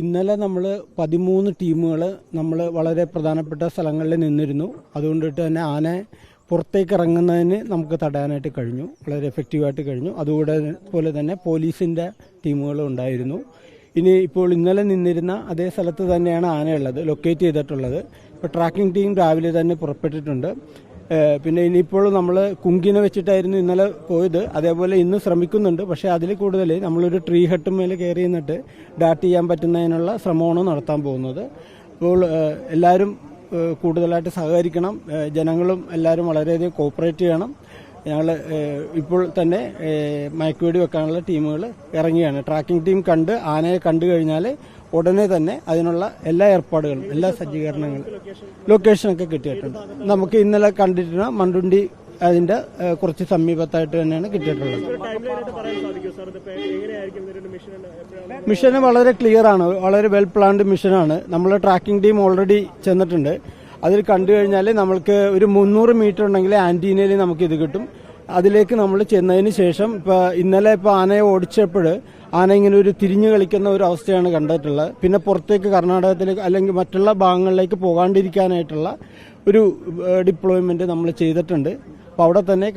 ഇന്നലെ നമ്മൾ 13 ടീമുകൾ നമ്മൾ വളരെ പ്രധാനപ്പെട്ട സ്ഥലങ്ങളിൽ നിന്നിരുന്നു. അതുകൊണ്ടിട്ട് തന്നെ ആന പുറത്തേക്ക് ഇറങ്ങുന്നതിന് നമുക്ക് തടയാനായിട്ട് കഴിഞ്ഞു, വളരെ എഫക്റ്റീവായിട്ട് കഴിഞ്ഞു. അതുപോലെ തന്നെ പോലീസിൻ്റെ ടീമുകളും ഉണ്ടായിരുന്നു. ഇപ്പോൾ ഇന്നലെ നിന്നിരുന്ന അതേ സ്ഥലത്ത് തന്നെയാണ് ആനയുള്ളത്, ലൊക്കേറ്റ് ചെയ്തിട്ടുള്ളത്. ഇപ്പോൾ ട്രാക്കിംഗ് ടീം രാവിലെ തന്നെ പുറപ്പെട്ടിട്ടുണ്ട്. പിന്നെ ഇനിയിപ്പോൾ നമ്മൾ കുങ്കിനെ വെച്ചിട്ടായിരുന്നു ഇന്നലെ പോയത്, അതേപോലെ ഇന്ന് ശ്രമിക്കുന്നുണ്ട്. പക്ഷേ അതിൽ കൂടുതൽ നമ്മളൊരു ട്രീ ഹട്ട് മേൽ കയറി നിന്നിട്ട് ഡാർട്ട് ചെയ്യാൻ പറ്റുന്നതിനുള്ള ശ്രമമാണ് നടത്താൻ പോകുന്നത്. അപ്പോൾ എല്ലാവരും കൂടുതലായിട്ട് സഹകരിക്കണം, ജനങ്ങളും എല്ലാവരും വളരെയധികം കോപ്പറേറ്റ് ചെയ്യണം. ഞങ്ങൾ ഇപ്പോൾ തന്നെ മയക്കുവെടി വെക്കാനുള്ള ടീമുകൾ ഇറങ്ങിയാണ്. ട്രാക്കിംഗ് ടീം ആനയെ കണ്ടു കഴിഞ്ഞാൽ ഉടനെ തന്നെ അതിനുള്ള എല്ലാ ഏർപ്പാടുകളും, എല്ലാ സജ്ജീകരണങ്ങളും, ലൊക്കേഷനൊക്കെ കിട്ടിയിട്ടുണ്ട്. നമുക്ക് ഇന്നലെ കണ്ടിട്ടുള്ള മണ്ടുണ്ടി അതിന്റെ കുറച്ച് സമീപത്തായിട്ട് തന്നെയാണ് കിട്ടിയിട്ടുള്ളത്. മിഷന് വളരെ ക്ലിയർ ആണ്, വളരെ വെൽ പ്ലാൻഡ് മിഷനാണ്. നമ്മൾ ട്രാക്കിംഗ് ടീം ഓൾറെഡി ചെന്നിട്ടുണ്ട്. അതിൽ കണ്ടു കഴിഞ്ഞാൽ നമ്മൾക്ക് ഒരു 300 മീറ്റർ ഉണ്ടെങ്കിൽ ആന്റീനയിൽ നമുക്ക് ഇത് കിട്ടും. അതിലേക്ക് നമ്മൾ ചെന്നതിന് ശേഷം ഇന്നലെ ആനയെ ഓടിച്ചപ്പോൾ ആന ഇങ്ങനെ ഒരു തിരിഞ്ഞു കളിക്കുന്ന ഒരു അവസ്ഥയാണ് കണ്ടിട്ടുള്ളത്. പിന്നെ പുറത്തേക്ക് കർണാടകത്തിലേക്ക് അല്ലെങ്കിൽ മറ്റുള്ള ഭാഗങ്ങളിലേക്ക് പോകാണ്ടിരിക്കാനായിട്ടുള്ള ഒരു ഡിപ്ലോയ്മെന്റ് നമ്മൾ ചെയ്തിട്ടുണ്ട്. അപ്പോൾ അവിടെ തന്നെ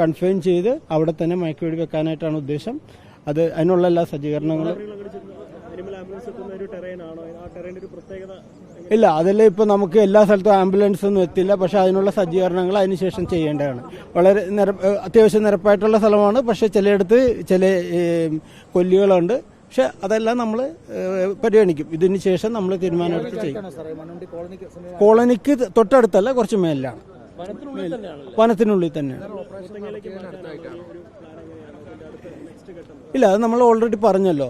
കൺഫൈൻ ചെയ്ത് അവിടെ തന്നെ മയക്കുവെടി വെക്കാനായിട്ടാണ് ഉദ്ദേശം. അതിനുള്ള എല്ലാ സജ്ജീകരണങ്ങളും ഇല്ല, അതിൽ ഇപ്പോൾ നമുക്ക് എല്ലാ സ്ഥലത്തും ആംബുലൻസ് ഒന്നും എത്തില്ല. പക്ഷെ അതിനുള്ള സജ്ജീകരണങ്ങൾ അതിനുശേഷം ചെയ്യേണ്ടതാണ്. വളരെ അത്യാവശ്യം നിരപ്പായിട്ടുള്ള സ്ഥലമാണ്. പക്ഷെ ചിലയിടത്ത് ചില കൊല്ലികളുണ്ട്. പക്ഷെ അതെല്ലാം നമ്മൾ പരിഗണിക്കും. ഇതിന് ശേഷം നമ്മൾ തീരുമാനമെടുത്ത് ചെയ്യും. കോളനിക്ക് തൊട്ടടുത്തല്ല, കുറച്ച് മേലിലാണ്, വനത്തിനുള്ളിൽ തന്നെയാണ്. ഇല്ല, അത് നമ്മൾ ഓൾറെഡി പറഞ്ഞല്ലോ.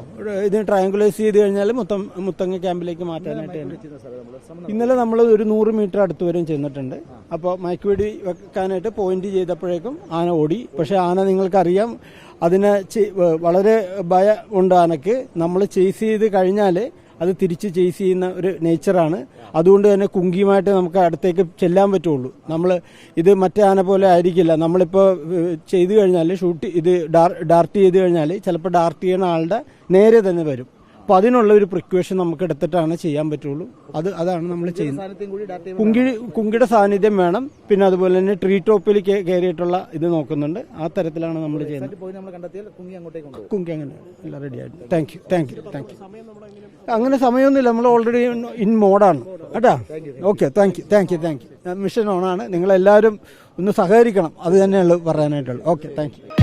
ഇതിന് ട്രയാങ്കുലൈസ് ചെയ്ത് കഴിഞ്ഞാൽ മുത്തങ്ങ ക്യാമ്പിലേക്ക് മാറ്റാനായിട്ട് ഇന്നലെ നമ്മൾ ഒരു 100 മീറ്റർ അടുത്ത് വരെയും ചെന്നിട്ടുണ്ട്. അപ്പോൾ മയക്കുവെടി വെക്കാനായിട്ട് പോയിന്റ് ചെയ്തപ്പോഴേക്കും ആന ഓടി. പക്ഷെ ആന നിങ്ങൾക്കറിയാം, അതിനെ വളരെ ഭയം ഉണ്ട് ആനയ്ക്ക്. നമ്മൾ ചേസ് ചെയ്ത് കഴിഞ്ഞാൽ അത് തിരിച്ച് ചേസ് ചെയ്യുന്ന ഒരു നേച്ചറാണ്. അതുകൊണ്ട് തന്നെ കുങ്കിയുമായിട്ട് നമുക്ക് അടുത്തേക്ക് ചെല്ലാൻ പറ്റുള്ളൂ. ഇത് മറ്റേ ആന പോലെ ആയിരിക്കില്ല. നമ്മളിപ്പോൾ ചെയ്തു കഴിഞ്ഞാൽ ഡാർട്ട് ചെയ്ത് കഴിഞ്ഞാൽ ചിലപ്പോൾ ഡാർട്ട് ചെയ്യുന്ന ആളുടെ നേരെ തന്നെ വരും. അപ്പോൾ അതിനുള്ള ഒരു പ്രിക്വേഷൻ നമുക്ക് എടുത്തിട്ടാണ് ചെയ്യാൻ പറ്റുള്ളൂ. അതാണ് നമ്മൾ ചെയ്യുന്നത്. കുങ്കിയുടെ സാന്നിധ്യം വേണം. പിന്നെ അതുപോലെ തന്നെ ട്രീ ടോപ്പിൽ കയറിയിട്ടുള്ള ഇത് നോക്കുന്നുണ്ട്. ആ തരത്തിലാണ് നമ്മൾ ചെയ്യുന്നത്. കുങ്കി അങ്ങനെ എല്ലാം റെഡിയായിട്ട്. Thank you. അങ്ങനെ സമയമൊന്നുമില്ല, നമ്മൾ ഓൾറെഡി ഇൻ മോഡാണ് കേട്ടാ. Okay, thank you. മിഷൻ ഓണാണ്. നിങ്ങളെല്ലാവരും ഒന്ന് സഹകരിക്കണം, അത് തന്നെയുള്ളൂ പറയാനായിട്ടുള്ളൂ. Okay, thank you.